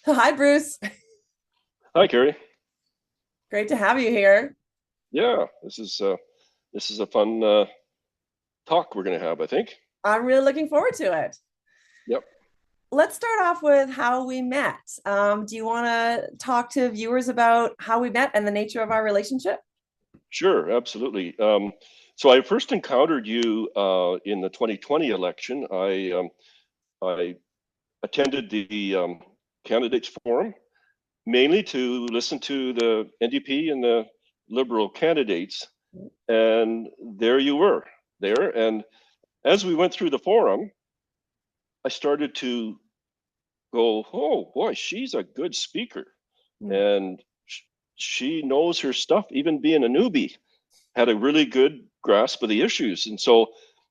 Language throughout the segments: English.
Hi, Bruce. Hi, Kerri. Great to have you here. Yeah, this is a fun talk we're gonna have, I think. I'm really looking forward to it. Yep, Let's start off with how we met. Do you want to talk to viewers about how we met and the nature of our relationship? sure, absolutely. So I first encountered you in the 2020 election. I attended the candidates forum mainly to listen to the NDP and the Liberal candidates, and there you were there. And as we went through the forum, I started to go, oh boy, she's a good speaker. And she knows her stuff, even being a newbie, had a really good grasp of the issues. And so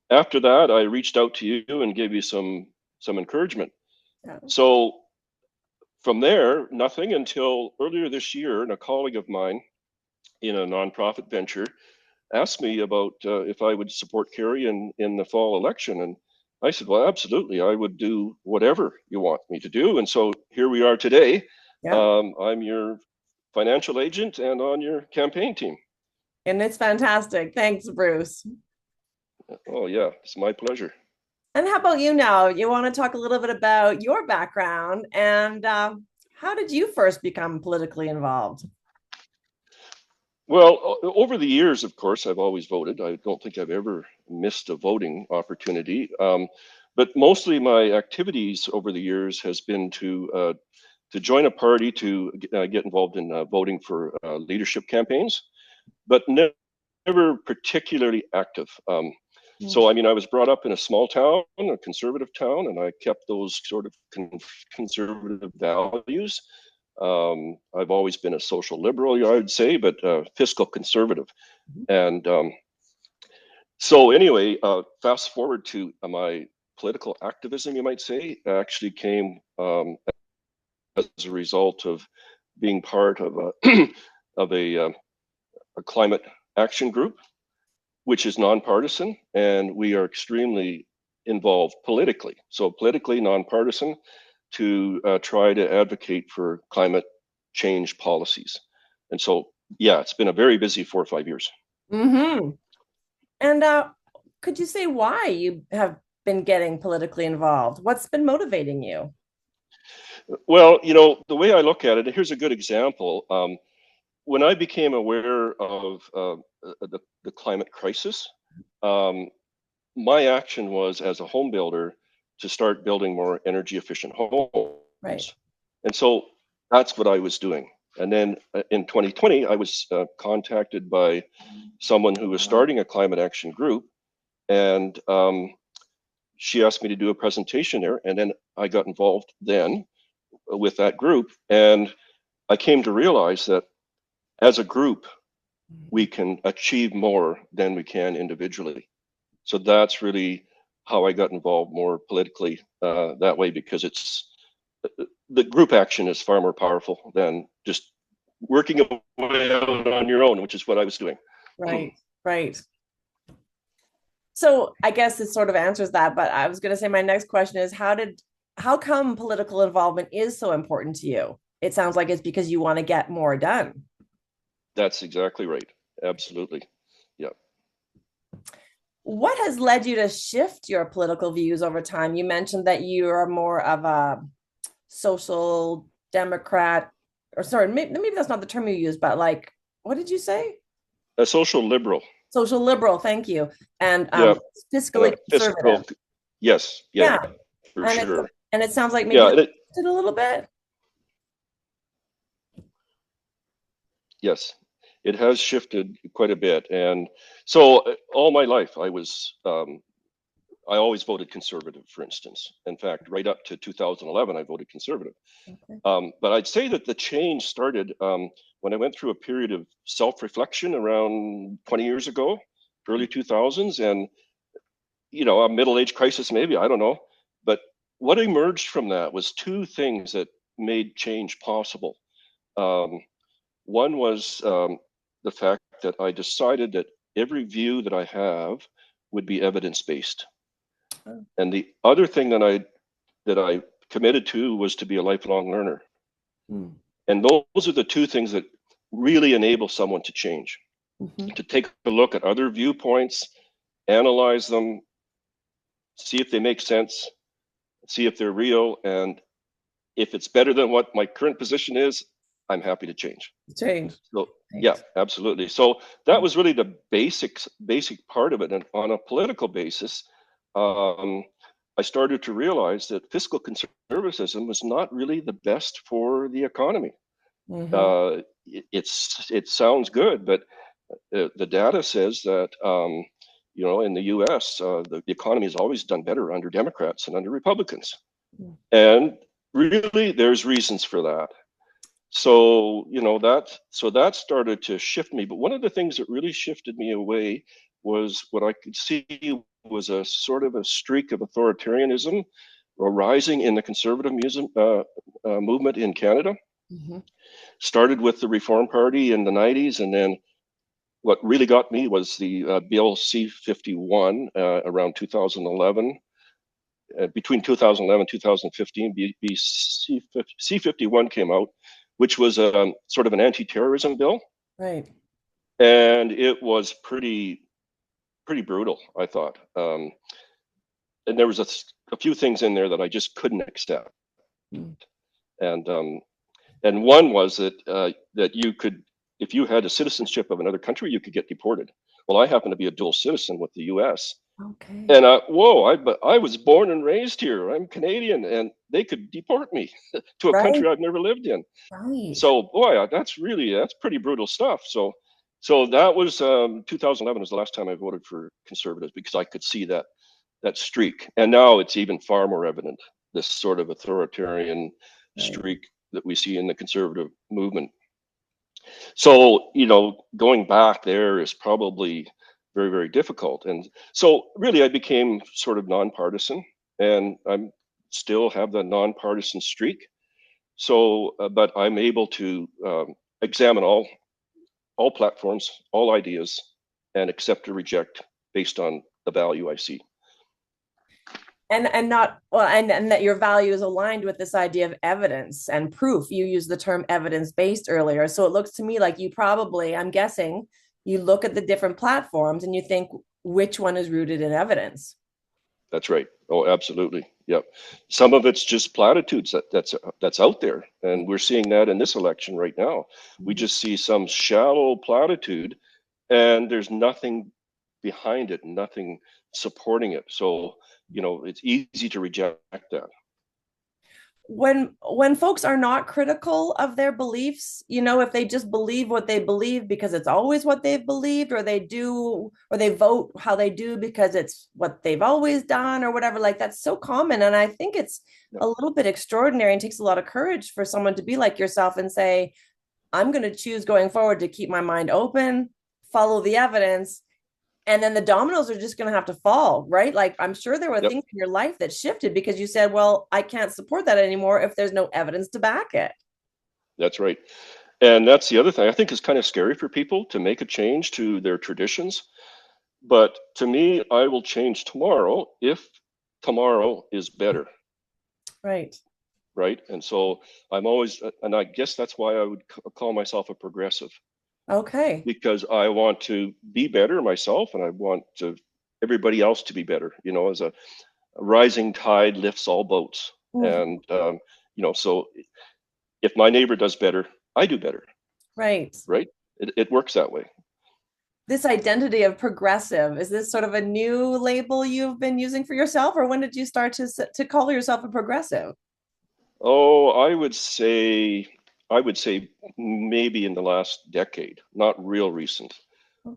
after that, I reached out to you and gave you some encouragement. Yeah. So from there, nothing until earlier this year, and a colleague of mine in a nonprofit venture asked me about if I would support Kerri in the fall election. And I said, well, absolutely. I would do whatever you want me to do. And so here we are today. Yeah. I'm your financial agent and on your campaign team. And it's fantastic. Thanks, Bruce. Oh, yeah, it's my pleasure. And how about you now? You want to talk a little bit about your background and how did you first become politically involved? Well, over the years, of course, I've always voted. I don't think I've ever missed a voting opportunity. But mostly my activities over the years has been to join a party to get involved in voting for leadership campaigns, but never particularly active. So, I mean, I was brought up in a small town, a conservative town, and I kept those sort of conservative values. I've always been a social liberal, I would say, but fiscal conservative. And so, anyway, fast forward to my political activism, you might say, actually came as a result of being part of a of a climate action group, which is nonpartisan, and we are extremely involved politically. So politically nonpartisan to try to advocate for climate change policies. And so, yeah, it's been a very busy 4 or 5 years. Mm-hmm. And could you say why you have been getting politically involved? What's been motivating you? Well, you know, the way I look at it, here's a good example. When I became aware of the climate crisis, um, my action was as a home builder to start building more energy efficient Right. homes. And so that's what I was doing. And then in 2020, I was contacted by someone who was starting a climate action group. And she asked me to do a presentation there. And then I got involved then with that group. And I came to realize that as a group, we can achieve more than we can individually. So that's really how I got involved more politically that way, because it's the group action is far more powerful than just working away out on your own, which is what I was doing. Right. Right. So I guess it sort of answers that, but I was going to say my next question is how come political involvement is so important to you? It sounds like it's because you want to get more done. That's exactly right. Absolutely. Yeah. What has led you to shift your political views over time? You mentioned that you are more of a social democrat, or sorry, maybe that's not the term you use, but like, what did you say? A social liberal. Social liberal, thank you. And Yeah. And fiscally a conservative. fiscal. Yes. Yeah, Yeah. for And sure. it sounds like maybe Yeah. that did a little bit. Yes, it has shifted quite a bit. And so all my life, I always voted conservative, for instance. In fact, right up to 2011, I voted conservative. Okay. But I'd say that the change started when I went through a period of self-reflection around 20 years ago, early 2000s, and a middle-age crisis, maybe, I don't know. But what emerged from that was two things that made change possible. Um, One was the fact that I decided that every view that I have would be evidence-based, Oh, and the other thing that I committed to was to be a lifelong learner. Mm. And those are the two things that really enable someone to change, Mhm. to take a look at other viewpoints, analyze them, see if they make sense, see if they're real. And if it's better than what my current position is, I'm happy to change. Change. So yeah, Right. absolutely. So that was really the basic part of it. And on a political basis, um, I started to realize that fiscal conservatism was not really the best for the economy. Hmm. It sounds good, but the data says that in the U.S. The economy has always done better under Democrats than under Republicans, and really, there's reasons for that. So that started to shift me. But one of the things that really shifted me away was what I could see was a sort of a streak of authoritarianism arising in the conservative movement in Canada. Hmm. Started with the Reform Party in the 90s, and then what really got me was the Bill C-51 around 2011. Between 2011 and 2015, C-51 came out, which was sort of an anti-terrorism bill, Right. and it was pretty brutal, I thought. And there was a few things in there that I just couldn't accept, Mm. and one was that you could, if you had a citizenship of another country, you could get deported. Well, I happen to be a dual citizen with the U.S. Okay. And but I was born and raised here. I'm Canadian, and they could deport me to a Right. country I've never lived in. Right. So, boy, that's pretty brutal stuff. So that was 2011 was the last time I voted for Conservatives, because I could see that streak, and now it's even far more evident. This sort of authoritarian Right. streak that we see in the Conservative movement. So, going back there is probably very, very difficult. And so really I became sort of nonpartisan, and I'm still have the nonpartisan streak. So, but I'm able to examine all platforms, all ideas, and accept or reject based on the value I see. And not well, and that your value is aligned with this idea of evidence and proof. You used the term evidence based earlier, so it looks to me like you probably, I'm guessing, you look at the different platforms and you think which one is rooted in evidence. That's right. Oh, absolutely. Yep. Some of it's just platitudes that's out there, and we're seeing that in this election right now. We Mhm. just see some shallow platitude, and there's nothing behind it, nothing supporting it. So, it's easy to reject that. When folks are not critical of their beliefs, if they just believe what they believe because it's always what they've believed, or they do, or they vote how they do because it's what they've always done, or whatever, like that's so common. And I think it's Yep. a little bit extraordinary and takes a lot of courage for someone to be like yourself and say, I'm going to choose going forward to keep my mind open, follow the evidence, and then the dominoes are just going to have to fall, right? Like I'm sure there were Yep. things in your life that shifted because you said, well, I can't support that anymore if there's no evidence to back it. That's right. And that's the other thing I think is kind of scary for people to make a change to their traditions. But to me, I will change tomorrow if tomorrow is better. Right. Right. And so I'm always, and I guess that's why I would call myself a progressive, Okay. because I want to be better myself, and I want everybody else to be better. As a rising tide lifts all boats. Mhm. And, so if my neighbor does better, I do better. Right. Right. It works that way. This identity of progressive, is this sort of a new label you've been using for yourself, or when did you start to call yourself a progressive? Oh, I would say maybe in the last decade, not real recent.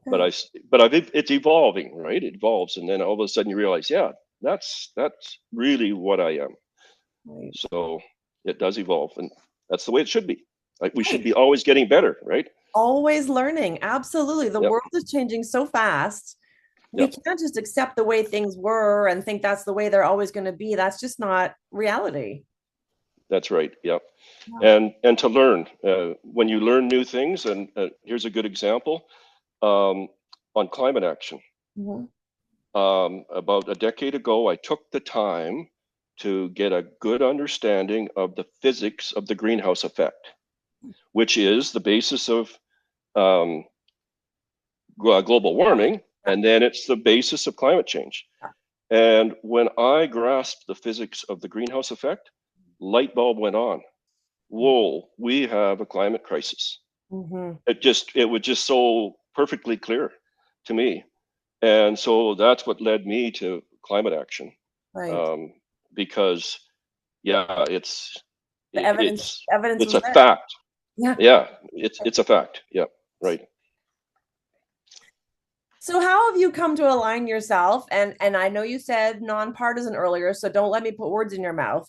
But Okay. it's evolving, right? It evolves, and then all of a sudden you realize, yeah, that's really what I am. Right. So it does evolve, and that's the way it should be. Like, we should Right. be always getting better, right? Always learning. Absolutely. The Yep, world is changing so fast. We yep, can't just accept the way things were and think that's the way they're always going to be. That's just not reality. that's right. Yep, Yeah. and to learn when you learn new things, and here's a good example um, on climate action. Mhm. About a decade ago, I took the time to get a good understanding of the physics of the greenhouse effect, which is the basis of um, global warming, and then it's the basis of climate change. And when I grasped the physics of the greenhouse effect, light bulb went on. Whoa, we have a climate crisis. Mm-hmm. It was just so perfectly clear to me. And so that's what led me to climate action. Right. Um, because yeah, The it, evidence it's was a there. fact. Yeah. Yeah, it's a fact. Yeah, right. So how have you come to align yourself? And I know you said nonpartisan earlier, so don't let me put words in your mouth.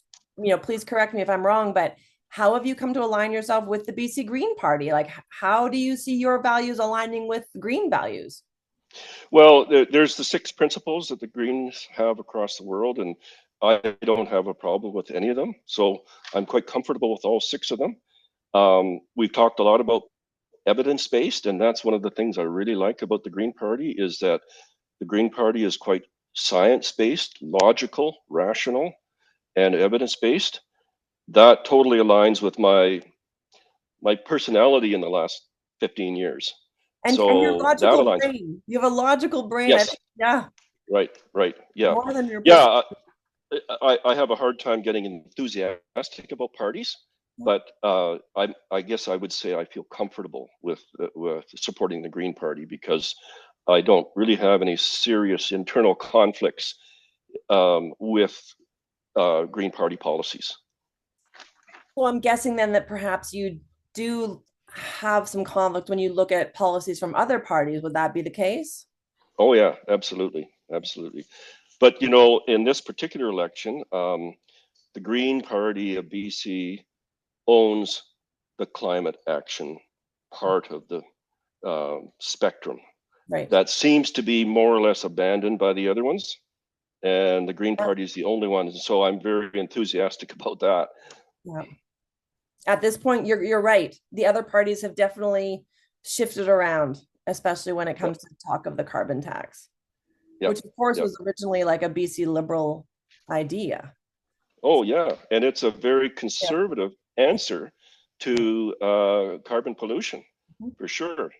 Please correct me if I'm wrong, but how have you come to align yourself with the BC Green Party? Like, how do you see your values aligning with green values? Well, there's the six principles that the Greens have across the world, and I don't have a problem with any of them. So I'm quite comfortable with all six of them. We've talked a lot about evidence-based, and that's one of the things I really like about the Green Party is that the Green Party is quite science-based, logical, rational, and evidence-based. That totally aligns with my personality in the last 15 years. And your So that logical aligns. brain. You have a logical brain. I Yes, think, yeah, right. Yeah. more than your person. Yeah, I have a hard time getting enthusiastic about parties, but I guess I would say I feel comfortable with supporting the Green Party because I don't really have any serious internal conflicts with Green Party policies. Well, I'm guessing then that perhaps you do have some conflict when you look at policies from other parties. Would that be the case? Oh yeah, absolutely. But you know, in this particular election, the Green Party of BC owns the climate action part of the spectrum. Right. That seems to be more or less abandoned by the other ones, and the Green Yeah. Party is the only one. And so I'm very enthusiastic about that. Yeah. At this point, you're right. The other parties have definitely shifted around, especially when it Yep, comes to talk of the carbon tax, yep, which of course yep. was originally like a BC Liberal idea. Oh yeah, and it's a very Yeah. conservative answer to carbon pollution, Mhm. for sure.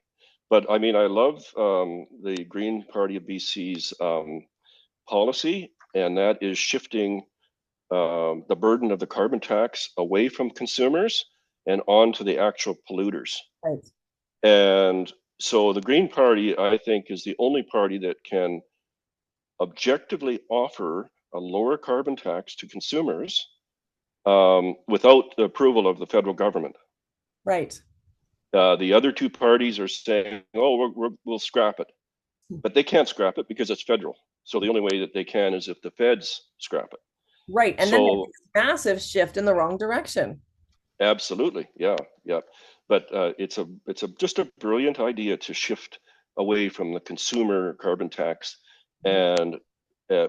But I mean, I love the Green Party of BC's policy, and that is shifting the burden of the carbon tax away from consumers and onto the actual polluters. Right. And so the Green Party, I think, is the only party that can objectively offer a lower carbon tax to consumers without the approval of the federal government. Right. The other two parties are saying, "Oh, we'll scrap it," but they can't scrap it because it's federal. So the only way that they can is if the feds scrap it. Right. And then So there's this massive shift in the wrong direction. absolutely, yeah. But it's a just a brilliant idea to shift away from the consumer carbon tax and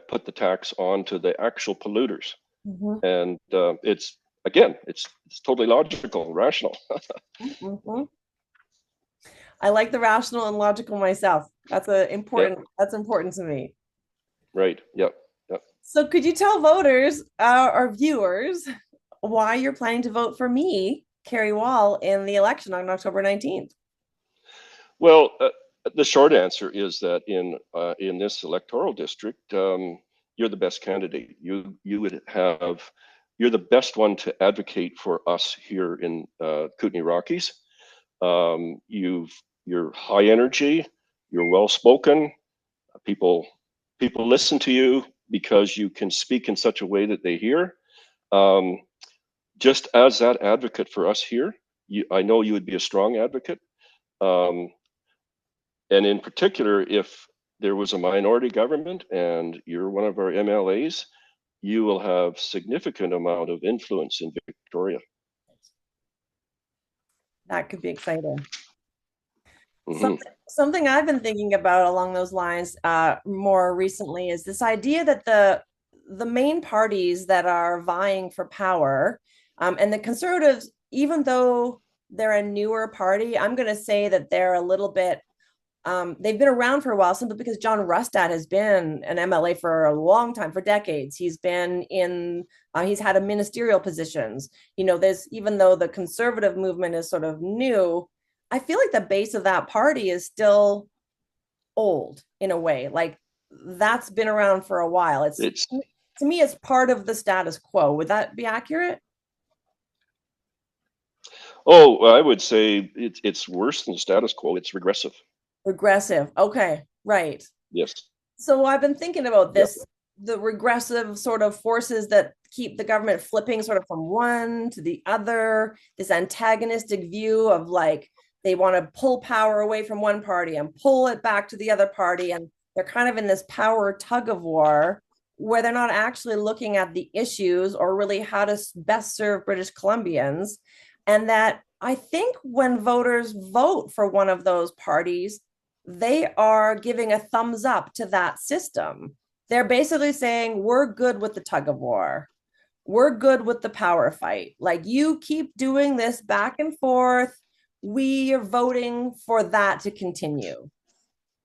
put the tax onto the actual polluters. Mhm. And it's again, it's totally logical, rational. Mhm. I like the rational and logical myself. Yeah, That's important to me. right. Yep. So could you tell voters or viewers why you're planning to vote for me, Kerri Wall, in the election on October 19th? Well, the short answer is that in this electoral district, you're the best candidate. You would have you're the best one to advocate for us here in Kootenay-Rockies. You're high energy, you're well spoken. People people listen to you because you can speak in such a way that they hear. Um, just as that advocate for us here, I know you would be a strong advocate. Um, and in particular, if there was a minority government and you're one of our MLAs, you will have significant amount of influence in Victoria. That could be exciting. Hmm. Something I've been thinking about along those lines more recently is this idea that the main parties that are vying for power and the Conservatives, even though they're a newer party, I'm going to say that they're a little bit They've been around for a while simply because John Rustad has been an MLA for a long time, for decades. He's been in, he's had a ministerial positions. There's, even though the conservative movement is sort of new, I feel like the base of that party is still old in a way. Like that's been around for a while. It's, It's to me, it's part of the status quo. Would that be accurate? Oh, I would say it's worse than status quo. It's regressive. Regressive. Okay, right. Yes. So I've been thinking about Yep. this, the regressive sort of forces that keep the government flipping sort of from one to the other, this antagonistic view of like they want to pull power away from one party and pull it back to the other party. And they're kind of in this power tug of war where they're not actually looking at the issues or really how to best serve British Columbians. And that I think when voters vote for one of those parties, they are giving a thumbs up to that system. They're basically saying, we're good with the tug of war. We're good with the power fight. Like, you keep doing this back and forth. We are voting for that to continue.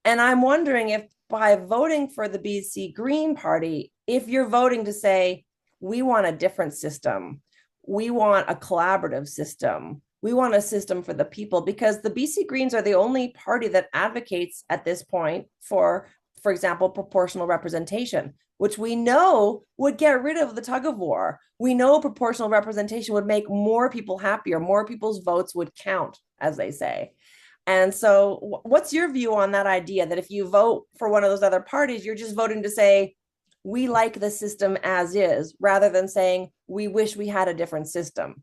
And I'm wondering if by voting for the BC Green Party, if you're voting to say, we want a different system, we want a collaborative system, we want a system for the people, because the BC Greens are the only party that advocates at this point for example, proportional representation, which we know would get rid of the tug of war. We know proportional representation would make more people happier, more people's votes would count, as they say. And so, what's your view on that idea that if you vote for one of those other parties, you're just voting to say, we like the system as is, rather than saying, we wish we had a different system?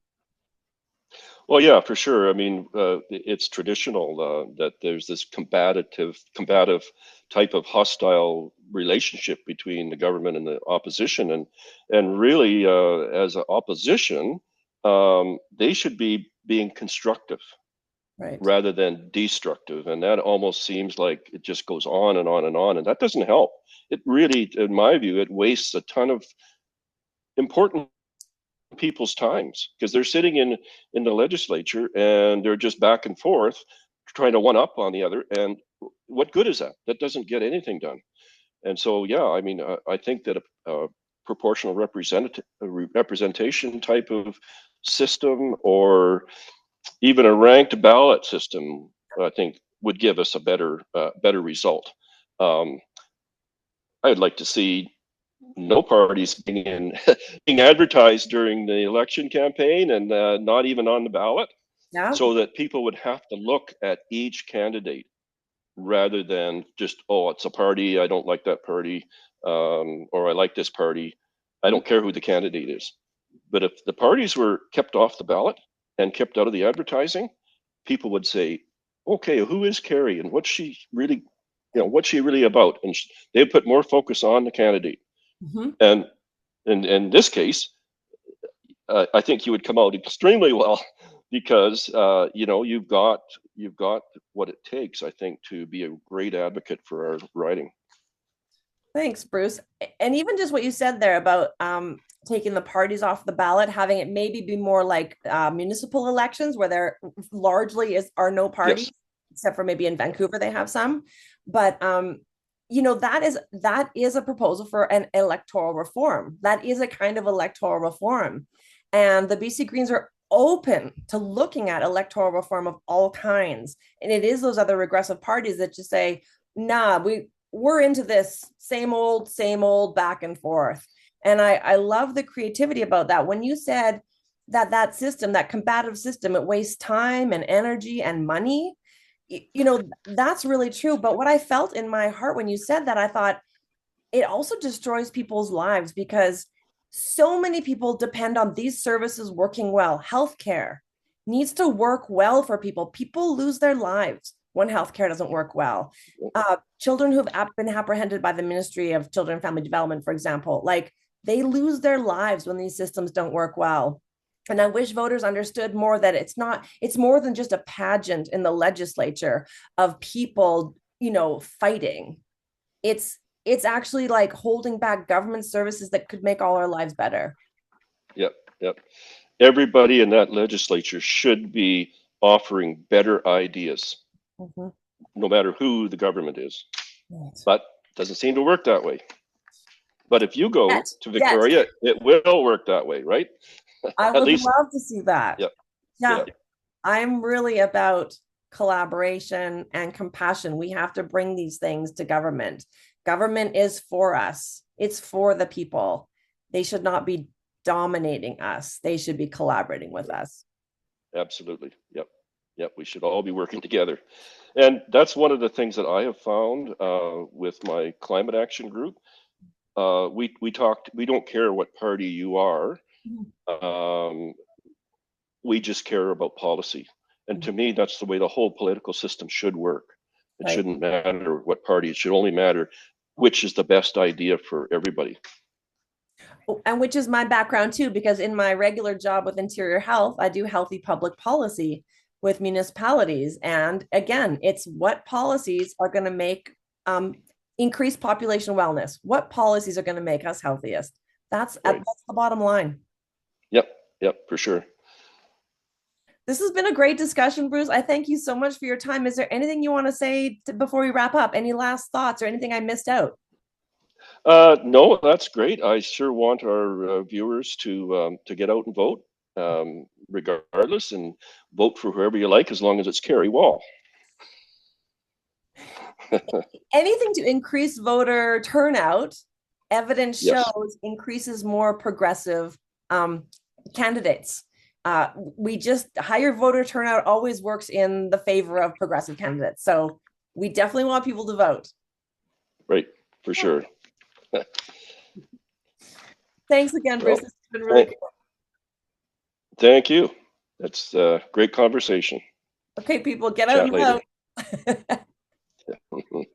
Well, yeah, for sure. I mean, it's traditional that there's this combative type of hostile relationship between the government and the opposition, and really, as an opposition, they should be being constructive Right. rather than destructive, and that almost seems like it just goes on and on and on, and that doesn't help. It really, in my view, it wastes a ton of important people's times because they're sitting in the legislature and they're just back and forth trying to one up on the other, and what good is that? That doesn't get anything done. And so yeah, I mean, I think that a proportional representation type of system, or even a ranked ballot system, I think would give us a better result. um, I'd like to see no parties being advertised during the election campaign, and not even on the ballot, Yeah. so that people would have to look at each candidate rather than just, oh, it's a party, I don't like that party, or I like this party, I don't care who the candidate is. But if the parties were kept off the ballot and kept out of the advertising, people would say, okay, who is Kerri and what's she really, what's she really about? And they put more focus on the candidate. Mm-hmm. And in this case, I think you would come out extremely well because you've got what it takes, I think, to be a great advocate for our riding. Thanks, Bruce. And even just what you said there about taking the parties off the ballot, having it maybe be more like municipal elections where there largely are no parties, Yes. except for maybe in Vancouver they have some. But that is a proposal for an electoral reform. That is a kind of electoral reform, and the BC Greens are open to looking at electoral reform of all kinds. And it is those other regressive parties that just say, nah, we're into this same old back and forth. And I love the creativity about that. When you said that system, that combative system, it wastes time and energy and money, that's really true. But what I felt in my heart when you said that, I thought it also destroys people's lives because so many people depend on these services working well. Healthcare needs to work well for people. People lose their lives when healthcare doesn't work well. Children who've been apprehended by the Ministry of Children and Family Development, for example, like they lose their lives when these systems don't work well. And I wish voters understood more that it's more than just a pageant in the legislature of people, fighting. It's actually like holding back government services that could make all our lives better. Yep. Yep. Everybody in that legislature should be offering better ideas. Mhm. no matter who the government is. Right. But it doesn't seem to work that way. But if you go to Yet, Victoria, it will work that way, right? I At would least, love to see that. yeah, Yeah, yeah, I'm really about collaboration and compassion. We have to bring these things to government. Government is for us, it's for the people. They should not be dominating us, they should be collaborating with us. absolutely. Yep. Yep. We should all be working together. And that's one of the things that I have found with my climate action group. We talked, we don't care what party you are. Um, we just care about policy. And to me, that's the way the whole political system should work. It Right. shouldn't matter what party, it should only matter which is the best idea for everybody. And which is my background too, because in my regular job with Interior Health, I do healthy public policy with municipalities. And again, it's what policies are going to make increase population wellness, what policies are going to make us healthiest. Right. That's the bottom line. Yep. Yep. For sure. This has been a great discussion, Bruce. I thank you so much for your time. Is there anything you want to say before we wrap up? Any last thoughts or anything I missed out? No, that's great. I sure want our viewers to get out and vote, regardless, and vote for whoever you like, as long as it's Kerri Wall. Anything to increase voter turnout, evidence Yes, shows increases more progressive candidates. We just higher voter turnout always works in the favor of progressive candidates. So we definitely want people to vote. right, for sure. Thanks again, Bruce. Well, This has been really th- cool. thank you. That's a great conversation. Okay, people, get out Chat and later. vote.